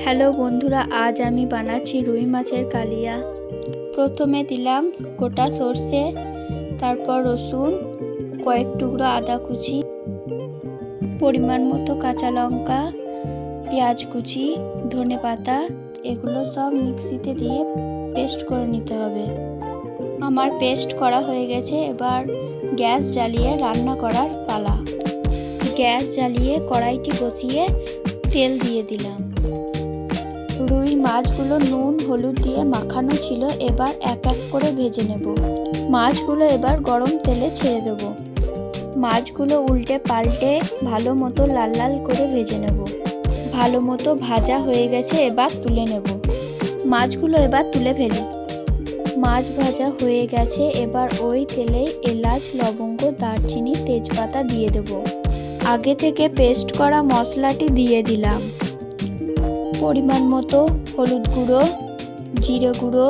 Hello বন্ধুরা, আজ আমি বানাচ্ছি রুই মাছের কালিয়া। প্রথমে দিলাম গোটা সর্ষে, তারপর রসুন, কয়েক টুকরো আদা কুচি, পরিমাণ মতো কাঁচা লঙ্কা, পেঁয়াজ কুচি, ধনেপাতা, এগুলো সব মিক্সিতে দিয়ে পেস্ট করে নিতে হবে। আমার পেস্ট করা হয়ে গেছে। এবার গ্যাস জ্বালিয়ে রান্না করার পালা। গ্যাস জ্বালিয়ে কড়াইটি বসিয়ে তেল দিয়ে দিলাম। রুই মাছগুলো নুন হলুদ দিয়ে মাখানো ছিল, এবার এক এক করে ভেজে নেব। মাছগুলো এবার গরম তেলে ছেড়ে দেব। মাছগুলো উল্টে পাল্টে ভালো মতো লাল লাল করে ভেজে নেব। ভালো মতো ভাজা হয়ে গেছে, এবার তুলে নেব। মাছগুলো এবার তুলে ফেলি। মাছ ভাজা হয়ে গেছে, এবার ওই তেলেই এলাচ, লবঙ্গ, দারচিনি, তেজপাতা দিয়ে দেব। আগে থেকে পেস্ট করা মশলাটি দিয়ে দিলাম। পরিমাণ মতো হলুদ গুঁড়ো, জিরে গুঁড়ো,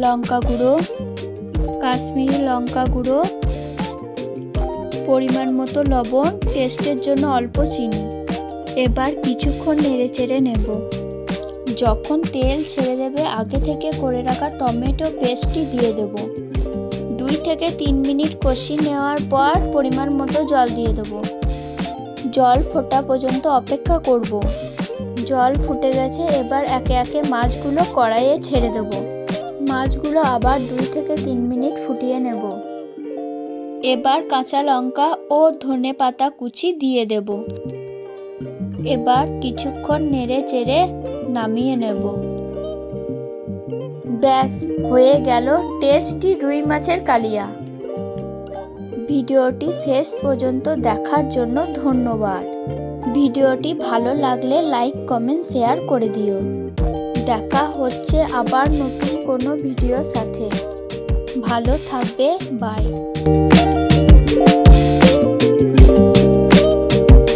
লঙ্কা গুঁড়ো, কাশ্মীরি লঙ্কা গুঁড়ো, পরিমাণ মতো লবণ, টেস্টের জন্য অল্প চিনি। এবার কিছুক্ষণ নেড়েচেড়ে নেব। যখন তেল ছেড়ে দেবে, আগে থেকে করে রাখা টমেটো পেস্টটি দিয়ে দেব। 2 থেকে 3 মিনিট কষিয়ে নেওয়ার পর পরিমাণ মতো জল দিয়ে দেব। জল ফোটা পর্যন্ত অপেক্ষা করব। জল ফুটে গেছে, এবার একে একে মাছগুলো কড়াইয়ে ছেড়ে দেব। মাছগুলো আবার 2 থেকে 3 মিনিট ফুটিয়ে নেব। এবার কাঁচা লঙ্কা ও ধনেপাতা কুচি দিয়ে দেব। এবার কিছুক্ষণ নেড়ে চেড়ে নামিয়ে নেব। ব্যাস, হয়ে গেল টেস্টি রুই মাছের কালিয়া। ভিডিওটি শেষ পর্যন্ত দেখার জন্য ধন্যবাদ। ভিডিওটি ভালো লাগলে লাইক, কমেন্ট, শেয়ার করে দিও। দেখা হচ্ছে আবার নতুন কোনো ভিডিওর সাথে। ভালো থাকবে, বাই।